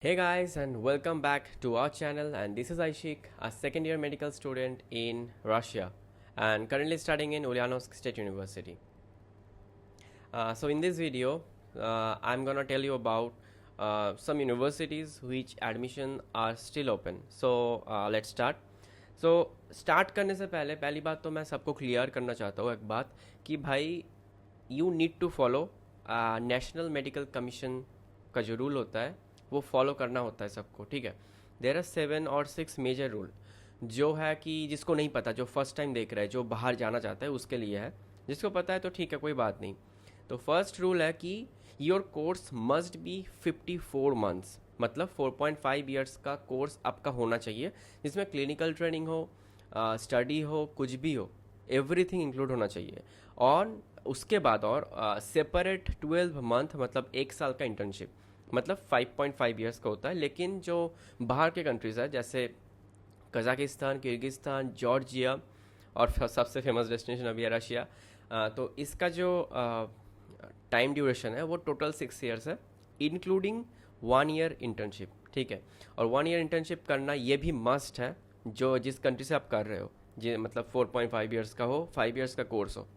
Hey guys, and welcome back to our channel. And this is Aishik, a second year medical student in Russia and currently studying in Ulyanovsk State University. So, in this video, I'm gonna tell you about some universities which admission are still open. So, let's start. So, start करने से पहले पहली बात तो मैं सबको clear करना चाहता हूँ एक बात कि भाई you need to follow national medical commission का जो रूल होता है वो फॉलो करना होता है सबको, ठीक है। देर आर 7 और 6 मेजर रूल जो है कि जिसको नहीं पता, जो फर्स्ट टाइम देख रहा है, जो बाहर जाना चाहता है उसके लिए है। जिसको पता है तो ठीक है, कोई बात नहीं। तो फर्स्ट रूल है कि your course must be 54 months, मतलब 4.5 ईयर्स का कोर्स आपका होना चाहिए, जिसमें क्लिनिकल ट्रेनिंग हो, स्टडी हो, कुछ भी हो, एवरीथिंग इंक्लूड होना चाहिए। और उसके बाद और सेपरेट 12 मंथ मतलब 1 साल का इंटर्नशिप, मतलब 5.5 ईयर्स का होता है। लेकिन जो बाहर के कंट्रीज़ है जैसे कजाकिस्तान, किर्गिस्तान, जॉर्जिया और सबसे फेमस डेस्टिनेशन अभी है रशिया, तो इसका जो टाइम ड्यूरेशन है वो टोटल 6 ईयर्स है, इंक्लूडिंग 1 ईयर इंटर्नशिप, ठीक है। और 1 ईयर इंटर्नशिप करना ये भी मस्ट है जो जिस कंट्री से आप कर रहे हो, जी मतलब 4.5 ईयर्स का हो, 5 ईयर्स का कोर्स हो,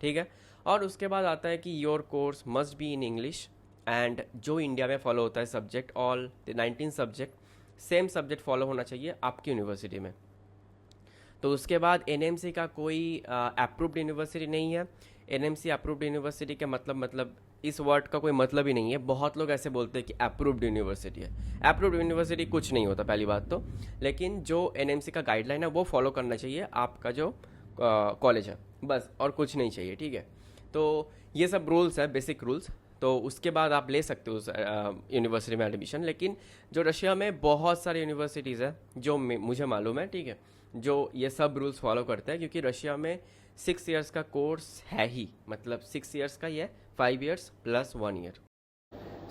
ठीक है। और उसके बाद आता है कि your course must be in English and जो इंडिया में फॉलो होता है subject, all 19 subject same subject follow होना चाहिए आपकी यूनिवर्सिटी में। तो उसके बाद एनएमसी का कोई अप्रूव्ड यूनिवर्सिटी नहीं है। एनएमसी अप्रूव्ड यूनिवर्सिटी का मतलब इस वर्ड का कोई मतलब ही नहीं है। बहुत लोग ऐसे बोलते हैं कि अप्रूव्ड यूनिवर्सिटी है। अप्रूव्ड यूनिवर्सिटी कुछ नहीं होता पहली बात तो, लेकिन जो एनएमसी का गाइडलाइन है वो फॉलो करना चाहिए आपका जो कॉलेज है, बस, और कुछ नहीं चाहिए, ठीक है। तो ये सब रूल्स है, बेसिक रूल्स। तो उसके बाद आप ले सकते हो उस यूनिवर्सिटी में एडमिशन। लेकिन जो रशिया में बहुत सारे यूनिवर्सिटीज़ हैं जो मुझे मालूम है, ठीक है, जो ये सब रूल्स फॉलो करते हैं, क्योंकि रशिया में 6 ईयर्स का कोर्स है ही, मतलब 6 ईयर्स का ही है, 5 ईयर्स प्लस 1 ईयर।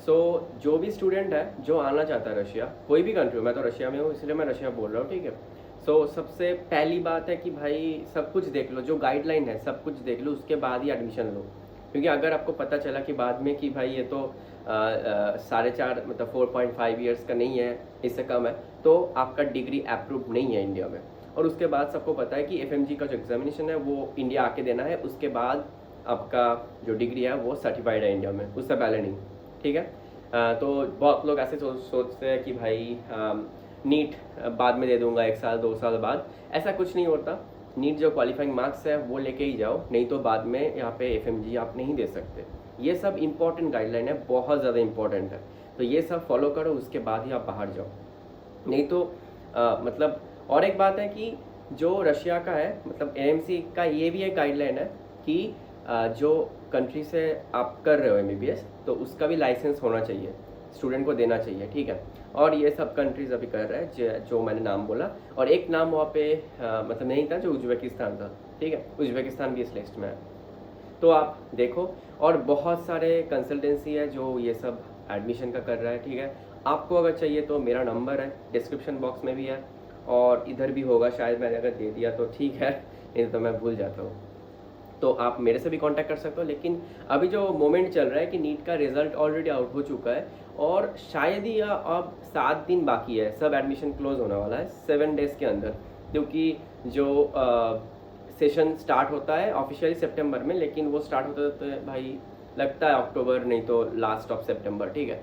सो जो भी स्टूडेंट है जो आना चाहता है रशिया, कोई भी कंट्री, मैं तो रशिया में हूँ इसलिए मैं रशिया बोल रहा हूँ, ठीक है। सो सबसे पहली बात है कि भाई सब कुछ देख लो, जो गाइडलाइन है सब कुछ देख लो, उसके बाद ही एडमिशन लो। क्योंकि अगर आपको पता चला कि बाद में कि भाई ये तो 4.5 मतलब 4.5 ईयर्स का नहीं है, इससे कम है, तो आपका डिग्री अप्रूव नहीं है इंडिया में। और उसके बाद सबको पता है कि एफएमजी का जो एग्जामिनेशन है वो इंडिया आके देना है, उसके बाद आपका जो डिग्री है वो सर्टिफाइड है इंडिया में, उससे पहले नहीं, ठीक है। तो बहुत लोग ऐसे सोचते हैं कि भाई नीट बाद में दे दूंगा, 1 साल 2 साल बाद। ऐसा कुछ नहीं होता। नीट जो क्वालिफाइंग मार्क्स है वो लेके ही जाओ, नहीं तो बाद में यहाँ पे एफएमजी आप नहीं दे सकते। ये सब इंपॉर्टेंट गाइडलाइन है, बहुत ज़्यादा इंपॉर्टेंट है। तो ये सब फॉलो करो, उसके बाद ही आप बाहर जाओ, नहीं तो मतलब। और एक बात है कि जो रशिया का है, मतलब एएमसी का ये भी एक गाइडलाइन है कि जो कंट्री से आप कर रहे हो एमबीबीएस, तो उसका भी लाइसेंस होना चाहिए, स्टूडेंट को देना चाहिए, ठीक है। और ये सब कंट्रीज अभी कर रहे हैं जो मैंने नाम बोला। और एक नाम वहाँ पे मतलब नहीं था, जो उज्बेकिस्तान था, ठीक है। उज्बेकिस्तान भी इस लिस्ट में है, तो आप देखो। और बहुत सारे कंसल्टेंसी है जो ये सब एडमिशन का कर रहा है, ठीक है। आपको अगर चाहिए तो मेरा नंबर है, डिस्क्रिप्शन बॉक्स में भी है, और इधर भी होगा शायद, मैंने अगर दे दिया तो ठीक है, नहीं तो मैं भूल जाता हूँ। तो आप मेरे से भी कांटेक्ट कर सकते हो। लेकिन अभी जो मोमेंट चल रहा है कि नीट का रिजल्ट ऑलरेडी आउट हो चुका है, और शायद ही अब 7 दिन बाकी है, सब एडमिशन क्लोज होने वाला है 7 डेज़ के अंदर। क्योंकि जो सेशन स्टार्ट होता है ऑफिशियली सितंबर में, लेकिन वो स्टार्ट होता है भाई लगता है अक्टूबर, नहीं तो लास्ट ऑफ सितंबर, ठीक है।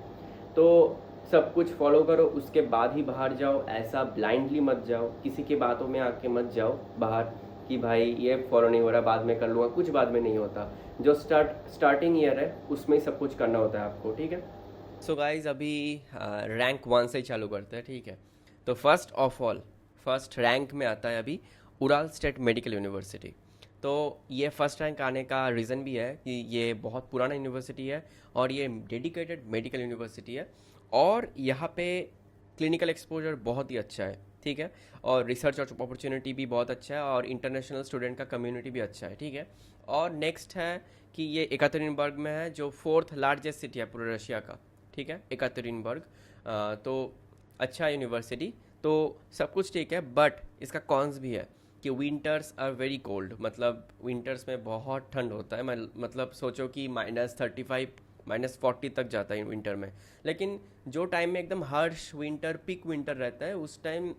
तो सब कुछ फॉलो करो, उसके बाद ही बाहर जाओ। ऐसा ब्लाइंडली मत जाओ, किसी की बातों में आके मत जाओ बाहर कि भाई ये फॉलो नहीं हो रहा, बाद में कर लूँगा, कुछ बाद में नहीं होता। जो स्टार्टिंग ईयर है उसमें ही सब कुछ करना होता है आपको, ठीक है। सो गाइज अभी रैंक 1 से ही चालू करते हैं, ठीक है। तो first of all, first rank में आता है अभी उराल स्टेट मेडिकल यूनिवर्सिटी। तो ये फर्स्ट रैंक आने का रीज़न भी है कि ये बहुत पुराना यूनिवर्सिटी है और ये डेडिकेटेड मेडिकल यूनिवर्सिटी है, और यहाँ पे क्लिनिकल एक्सपोजर बहुत ही अच्छा है, ठीक है। और रिसर्च अपॉर्चुनिटी भी बहुत अच्छा है, और इंटरनेशनल स्टूडेंट का कम्युनिटी भी अच्छा है, ठीक है। और नेक्स्ट है कि ये एकaterinburg में है, जो 4th लार्जेस्ट सिटी है पूरे रशिया का, ठीक है, एकaterinburg। तो अच्छा यूनिवर्सिटी, तो सब कुछ ठीक है, बट इसका कॉन्स भी है कि विंटर्स आर वेरी कोल्ड, मतलब विंटर्स में बहुत ठंड होता है। मतलब सोचो कि -35 -40 तक जाता है विंटर में। लेकिन जो टाइम में एकदम हार्श विंटर, पीक विंटर रहता है, उस टाइम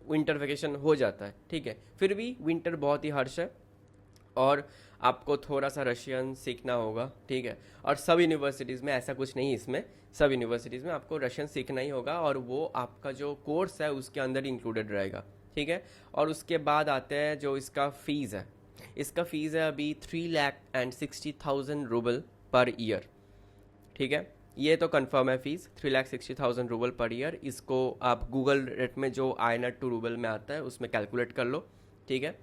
विंटर वेकेशन हो जाता है, ठीक है। फिर भी विंटर बहुत ही हार्श है और आपको थोड़ा सा रशियन सीखना होगा, ठीक है। और सब यूनिवर्सिटीज़ में ऐसा कुछ नहीं है, इसमें सब यूनिवर्सिटीज़ में आपको रशियन सीखना ही होगा और वो आपका जो कोर्स है उसके अंदर इंक्लूडेड रहेगा, ठीक है। और उसके बाद आते हैं जो इसका फ़ीस है। इसका फ़ीस है अभी 3,60,000 रूबल पर ईयर, ठीक है। ये तो कंफर्म है फ़ीस 3,60,000 रूबल पर ईयर। इसको आप गूगल रेट में जो INR टू रूबल में आता है उसमें कैलकुलेट कर लो, ठीक है।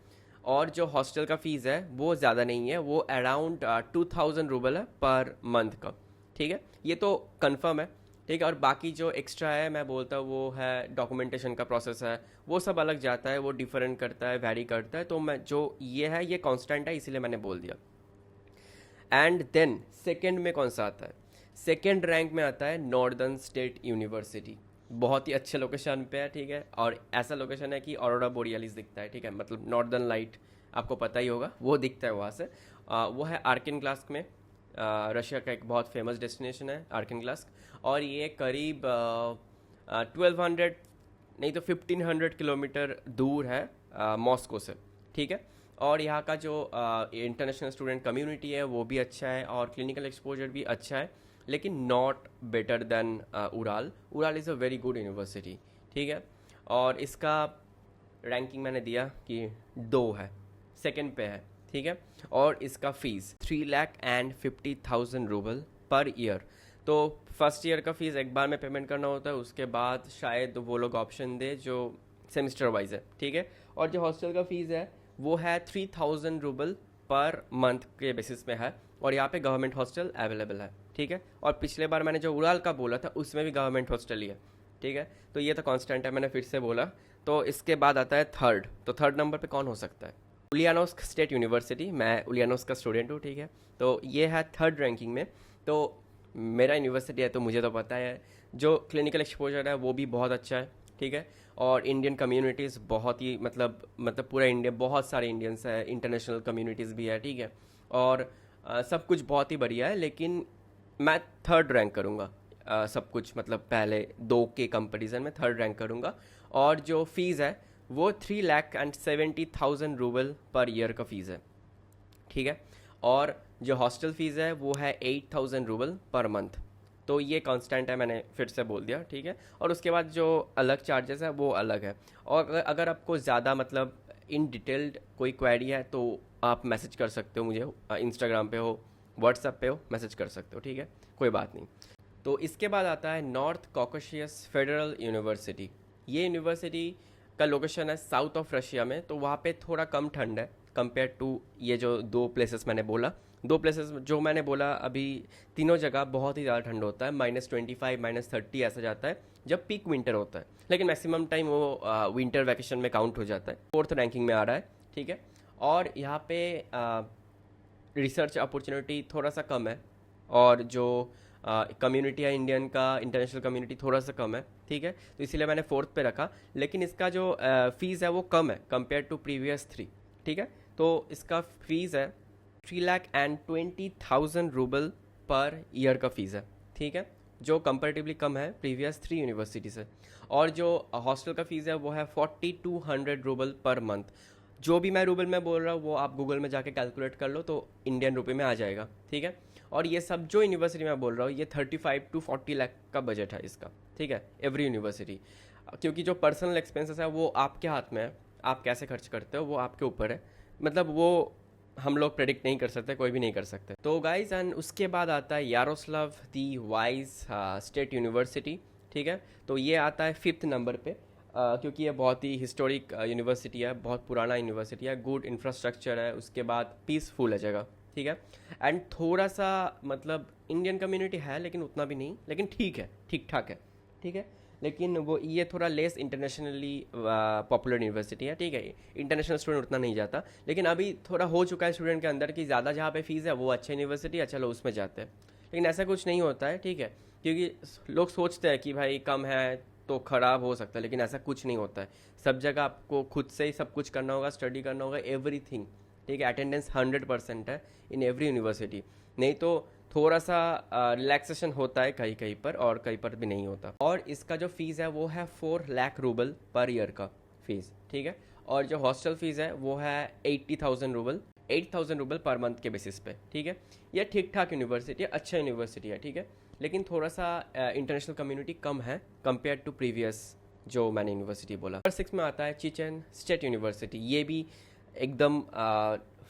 और जो हॉस्टल का फ़ीस है वो ज़्यादा नहीं है, वो अराउंड 2,000 रूबल है पर मंथ का, ठीक है। ये तो कंफर्म है, ठीक है। और बाकी जो एक्स्ट्रा है मैं बोलता हूँ वो है डॉक्यूमेंटेशन का प्रोसेस है, वो सब अलग जाता है, वो डिफरेंट करता है, वैरी करता है। तो मैं जो ये है ये कांस्टेंट है, इसीलिए मैंने बोल दिया। एंड देन सेकेंड में कौन सा आता है? सेकेंड रैंक में आता है नॉर्दर्न स्टेट यूनिवर्सिटी। बहुत ही अच्छे लोकेशन पे है, ठीक है। और ऐसा लोकेशन है कि ऑरोरा बोरियलिस दिखता है, ठीक है, मतलब नॉर्दर्न लाइट आपको पता ही होगा, वो दिखता है वहाँ से। वो है आर्किनग्लास्क में। रशिया का एक बहुत फेमस डेस्टिनेशन है आर्किनग्लास्क, और ये करीब 1200 नहीं तो 1500 किलोमीटर दूर है मॉस्को से, ठीक है। और यहाँ का जो इंटरनेशनल स्टूडेंट कम्युनिटी है वो भी अच्छा है और क्लिनिकल एक्सपोजर भी अच्छा है, लेकिन not better than Ural. Ural is a very good university, ठीक है। और इसका रैंकिंग मैंने दिया कि 2 है, सेकंड पे है, ठीक है। और इसका फ़ीस 3,50,000 रूबल पर ईयर। तो फर्स्ट ईयर का फ़ीस एक बार में पेमेंट करना होता है, उसके बाद शायद वो लोग ऑप्शन दे जो सेमिस्टर वाइज है, ठीक है। और जो हॉस्टल का फ़ीस है वो है 3,000 रूबल पर मंथ के बेसिस पे है, और यहाँ पे गवर्नमेंट हॉस्टल अवेलेबल है, ठीक है। और पिछले बार मैंने जो उड़ाल का बोला था उसमें भी गवर्नमेंट हॉस्टल ही है, ठीक है। तो ये तो कांस्टेंट है, मैंने फिर से बोला। तो इसके बाद आता है थर्ड। तो थर्ड नंबर पे कौन हो सकता है? उलियानोव्स्क स्टेट यूनिवर्सिटी। मैं उलियानोव्स्क का स्टूडेंट हूँ, ठीक है। तो ये है थर्ड रैंकिंग में। तो मेरा यूनिवर्सिटी है तो मुझे तो पता है, जो क्लिनिकल एक्सपोजर है वो भी बहुत अच्छा है, ठीक है। और इंडियन कम्युनिटीज़ बहुत ही मतलब पूरा इंडिया, बहुत सारे इंडियंस है, इंटरनेशनल कम्युनिटीज़ भी है, ठीक है। और सब कुछ बहुत ही बढ़िया है, लेकिन मैं थर्ड रैंक करूँगा। सब कुछ मतलब पहले 2 के कंपैरिजन में थर्ड रैंक करूँगा। और जो फ़ीस है वो 3,70,000 रूबल पर ईयर का फ़ीस है, ठीक है। और जो हॉस्टल फ़ीस है वो है 8,000 रूबल पर मंथ। तो ये कांस्टेंट है, मैंने फिर से बोल दिया, ठीक है। और उसके बाद जो अलग चार्जेस है वो अलग है। और अगर आपको ज़्यादा मतलब इन डिटेल्ड कोई क्वेरी है तो आप मैसेज कर सकते हो मुझे, इंस्टाग्राम पे हो, व्हाट्सएप पे हो, मैसेज कर सकते हो, ठीक है, कोई बात नहीं। तो इसके बाद आता है नॉर्थ कॉकेशियस फेडरल यूनिवर्सिटी। ये यूनिवर्सिटी का लोकेशन है साउथ ऑफ रशिया में, तो वहाँ पे थोड़ा कम ठंड है कंपेयर टू ये जो 2 प्लेसेस मैंने बोला। 2 प्लेसेस जो मैंने बोला अभी, तीनों जगह बहुत ही ज़्यादा ठंड होता है, -25 -30 ऐसा जाता है जब पीक विंटर होता है। लेकिन मैक्सिमम टाइम वो विंटर वैकेशन में काउंट हो जाता है। फोर्थ रैंकिंग में आ रहा है, ठीक है। और यहाँ पे रिसर्च अपॉर्चुनिटी थोड़ा सा कम है, और जो कम्युनिटी है इंडियन का, इंटरनेशनल कम्युनिटी थोड़ा सा कम है, ठीक है। तो इसीलिए मैंने फोर्थ पे रखा। लेकिन इसका जो फ़ीस है वो कम है कंपेयर टू प्रीवियस 3, ठीक है। तो इसका फ़ीस है 3,20,000 रूबल पर ईयर का फ़ीस है, ठीक है, जो कंपेरेटिवली कम है प्रीवियस 3 यूनिवर्सिटी से। और जो हॉस्टल का फ़ीस है वो है 4,200 रूबल पर मंथ। जो भी मैं रूबल में बोल रहा हूँ वो आप गूगल में जाके कैलकुलेट कर लो तो इंडियन रुपये में आ जाएगा, ठीक है। और ये सब जो यूनिवर्सिटी में बोल रहा हूँ ये 35 to 40 लाख का बजट है इसका, ठीक है, एवरी यूनिवर्सिटी। क्योंकि जो पर्सनल एक्सपेंसेस है वो आपके हाथ में है, आप कैसे खर्च करते हो वो आपके ऊपर है, मतलब वो हम लोग प्रेडिक्ट नहीं कर सकते, कोई भी नहीं कर सकते। तो गाइज, एंड उसके बाद आता है यारोस्लाव दी वाइज स्टेट यूनिवर्सिटी, ठीक है। तो ये आता है 5th नंबर पे, क्योंकि ये बहुत ही हिस्टोरिक यूनिवर्सिटी है, बहुत पुराना यूनिवर्सिटी है, गुड इंफ्रास्ट्रक्चर है, उसके बाद पीसफुल है जगह, ठीक है। एंड थोड़ा सा मतलब इंडियन कम्युनिटी है लेकिन उतना भी नहीं, लेकिन ठीक है, ठीक ठाक है, ठीक है। लेकिन वो ये थोड़ा लेस इंटरनेशनली पॉपुलर यूनिवर्सिटी है, ठीक है। इंटरनेशनल स्टूडेंट उतना नहीं जाता, लेकिन अभी थोड़ा हो चुका है स्टूडेंट के अंदर कि ज़्यादा जहाँ पे फीस है वो अच्छी यूनिवर्सिटी है, चलो उसमें जाते हैं। लेकिन ऐसा कुछ नहीं होता है, ठीक है, क्योंकि लोग सोचते हैं कि भाई कम है तो ख़राब हो सकता है, लेकिन ऐसा कुछ नहीं होता है। सब जगह आपको खुद से ही सब कुछ करना होगा, स्टडी करना होगा, एवरीथिंग, ठीक है। अटेंडेंस 100% है इन एवरी यूनिवर्सिटी। नहीं तो थोड़ा सा रिलैक्सेशन होता है कहीं कहीं पर और कहीं पर भी नहीं होता। और इसका जो फीस है वो है 4 लाख रूबल पर ईयर का फीस, ठीक है। और जो हॉस्टल फीस है वो है 80,000 रूबल, 8,000 रूबल पर मंथ के बेसिस पे, ठीक है। ये ठीक ठाक यूनिवर्सिटी है, अच्छा यूनिवर्सिटी है, ठीक है। लेकिन थोड़ा सा इंटरनेशनल कम्युनिटी कम है कंपेयर टू प्रीवियस जो मैंने यूनिवर्सिटी बोला। नंबर 6 में आता है चिचेन स्टेट यूनिवर्सिटी। ये भी एकदम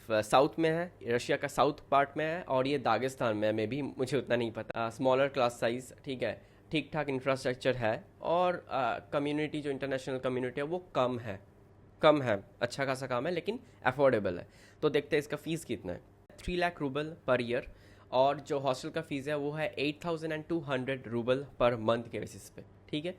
साउथ में है, रशिया का साउथ पार्ट में है और ये दागिस्तान में है। मे भी मुझे उतना नहीं पता। स्मॉलर क्लास साइज, ठीक है, ठीक ठाक इंफ्रास्ट्रक्चर है और कम्युनिटी जो इंटरनेशनल कम्युनिटी है वो कम है, अच्छा खासा काम है लेकिन अफोर्डेबल है। तो देखते हैं इसका फ़ीस कितना है। 3 लाख रूबल पर ईयर और जो हॉस्टल का फ़ीस है वो है 8,200 रूबल पर मंथ के बेसिस पे, ठीक है।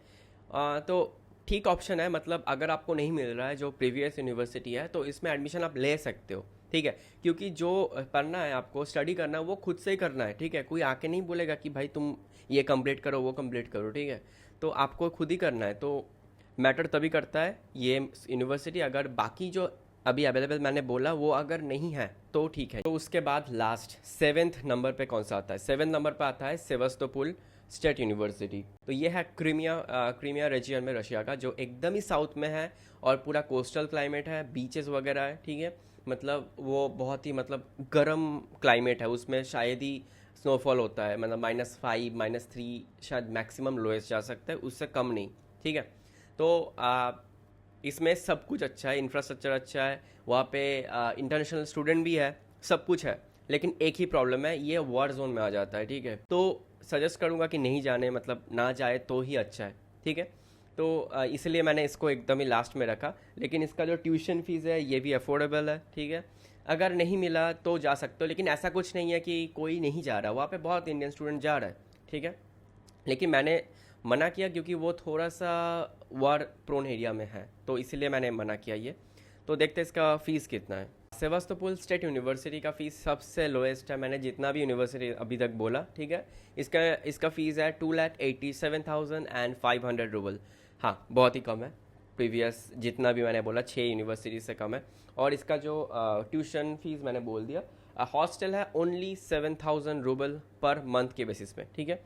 तो ठीक ऑप्शन है, मतलब अगर आपको नहीं मिल रहा है जो प्रीवियस यूनिवर्सिटी है तो इसमें एडमिशन आप ले सकते हो, ठीक है। क्योंकि जो पढ़ना है, आपको स्टडी करना है वो खुद से ही करना है, ठीक है। कोई आके नहीं बोलेगा कि भाई तुम ये कंप्लीट करो वो कंप्लीट करो, ठीक है। तो आपको खुद ही करना है। तो मैटर तभी करता है ये यूनिवर्सिटी, अगर बाकी जो अभी अवेलेबल मैंने बोला वो अगर नहीं है तो ठीक है। तो उसके बाद लास्ट 7th नंबर पे कौन सा आता है? 7th नंबर पे आता है सेवास्तोपोल स्टेट यूनिवर्सिटी। तो ये है क्रीमिया रीजियन में रशिया का, जो एकदम ही साउथ में है और पूरा कोस्टल क्लाइमेट है, बीचेस वगैरह है, ठीक है। मतलब वो बहुत ही मतलब गर्म क्लाइमेट है, उसमें शायद ही स्नोफॉल होता है, मतलब -5 -3 शायद मैक्सिमम लोएस्ट जा सकता है, उससे कम नहीं, ठीक है। तो इसमें सब कुछ अच्छा है, इंफ्रास्ट्रक्चर अच्छा है, वहाँ पे इंटरनेशनल स्टूडेंट भी है, सब कुछ है। लेकिन एक ही प्रॉब्लम है, ये वॉर जोन में आ जाता है, ठीक है। तो सजेस्ट करूँगा कि नहीं जाने, मतलब ना जाए तो ही अच्छा है, ठीक है। तो इसलिए मैंने इसको एकदम ही लास्ट में रखा। लेकिन इसका जो ट्यूशन फीस है ये भी अफोर्डेबल है, ठीक है। अगर नहीं मिला तो जा सकते हो, लेकिन ऐसा कुछ नहीं है कि कोई नहीं जा रहा, वहाँ पे बहुत इंडियन स्टूडेंट जा रहा है, ठीक है। लेकिन मैंने मना किया क्योंकि वो थोड़ा सा वार प्रोन एरिया में है, तो इसीलिए मैंने मना किया ये। तो देखते हैं इसका फ़ीस कितना है। सेवास्तोपोल स्टेट यूनिवर्सिटी का फ़ीस सबसे लोएस्ट है, मैंने जितना भी यूनिवर्सिटी अभी तक बोला, ठीक है। इसका फ़ीस है 2,87,500 रूबल। हाँ, बहुत ही कम है, प्रीवियस जितना भी मैंने बोला 6 यूनिवर्सिटी से कम है। और इसका जो ट्यूशन फीस मैंने बोल दिया, हॉस्टल है ओनली 7,000 रूबल पर मंथ के बेसिस पे, ठीक है।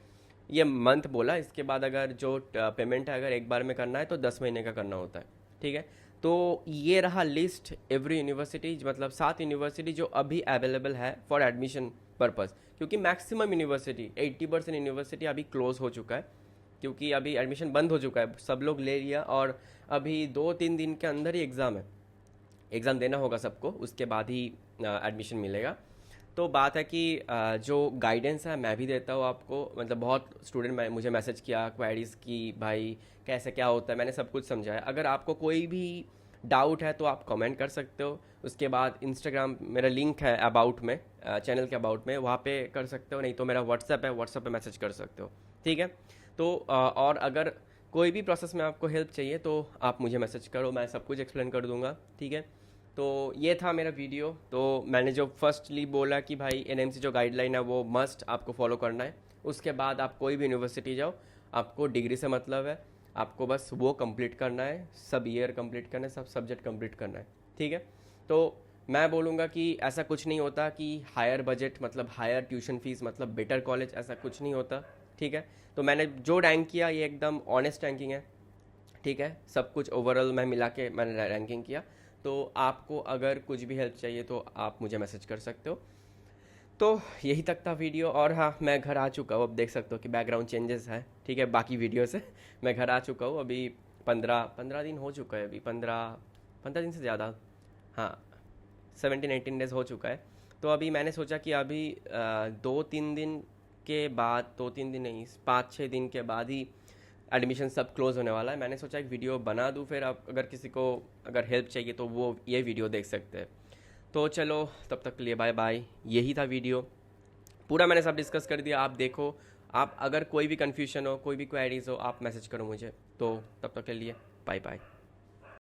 ये मंथ बोला, इसके बाद अगर जो पेमेंट है अगर एक बार में करना है तो 10 महीने का करना होता है, ठीक है। तो ये रहा लिस्ट एवरी यूनिवर्सिटी, मतलब 7 यूनिवर्सिटी जो अभी अवेलेबल है फॉर एडमिशन पर्पज़। क्योंकि मैक्सिमम यूनिवर्सिटी 80% यूनिवर्सिटी अभी क्लोज हो चुका है, क्योंकि अभी एडमिशन बंद हो चुका है, सब लोग ले लिया और अभी 2-3 दिन के अंदर ही एग्ज़ाम है, एग्ज़ाम देना होगा सबको, उसके बाद ही एडमिशन मिलेगा। तो बात है कि जो गाइडेंस है मैं भी देता हूँ आपको, मतलब बहुत स्टूडेंट मुझे मैसेज किया क्वेरीज की, भाई कैसे क्या होता है, मैंने सब कुछ समझाया। अगर आपको कोई भी डाउट है तो आप कमेंट कर सकते हो। उसके बाद इंस्टाग्राम मेरा लिंक है अबाउट में, चैनल के अबाउट में, वहाँ पे कर सकते हो, नहीं तो मेरा व्हाट्सएप है, व्हाट्सएप पे मैसेज कर सकते हो, ठीक है। तो और अगर कोई भी प्रोसेस में आपको हेल्प चाहिए तो आप मुझे मैसेज करो, मैं सब कुछ एक्सप्लेन कर दूंगा, ठीक है। तो ये था मेरा वीडियो। तो मैंने जो फर्स्टली बोला कि भाई एनएमसी जो गाइडलाइन है वो मस्ट आपको फॉलो करना है। उसके बाद आप कोई भी यूनिवर्सिटी जाओ, आपको डिग्री से मतलब है, आपको बस वो कंप्लीट करना है, सब ईयर कंप्लीट करना है, सब सब्जेक्ट कंप्लीट करना है, ठीक है। तो मैं बोलूँगा कि ऐसा कुछ नहीं होता कि हायर बजट मतलब हायर ट्यूशन फीस मतलब बेटर कॉलेज, ऐसा कुछ नहीं होता, ठीक है। तो मैंने जो रैंक किया ये एकदम ऑनेस्ट रैंकिंग है, ठीक है। सब कुछ ओवरऑल मैं मिला के मैंने रैंकिंग किया। तो आपको अगर कुछ भी हेल्प चाहिए तो आप मुझे मैसेज कर सकते हो। तो यही तक था वीडियो। और हाँ, मैं घर आ चुका हूँ, अब देख सकते हो कि बैकग्राउंड चेंजेस है, ठीक है, बाकी वीडियो से। मैं घर आ चुका हूँ, अभी 15 दिन हो चुका है, अभी 15 दिन से ज़्यादा, हाँ 17-18 डेज़ हो चुका है। तो अभी मैंने सोचा कि अभी 2-3 दिन के बाद, 2-3 दिन नहीं 5-6 दिन के बाद ही एडमिशन सब क्लोज़ होने वाला है। मैंने सोचा एक वीडियो बना दूँ, फिर आप अगर किसी को अगर हेल्प चाहिए तो वो ये वीडियो देख सकते हैं। तो चलो तब तक के लिए बाय बाय। यही था वीडियो, पूरा मैंने सब डिस्कस कर दिया, आप देखो। आप अगर कोई भी कन्फ्यूजन हो, कोई भी क्वेरीज हो, आप मैसेज करो मुझे। तो तब तक के लिए बाय बाय।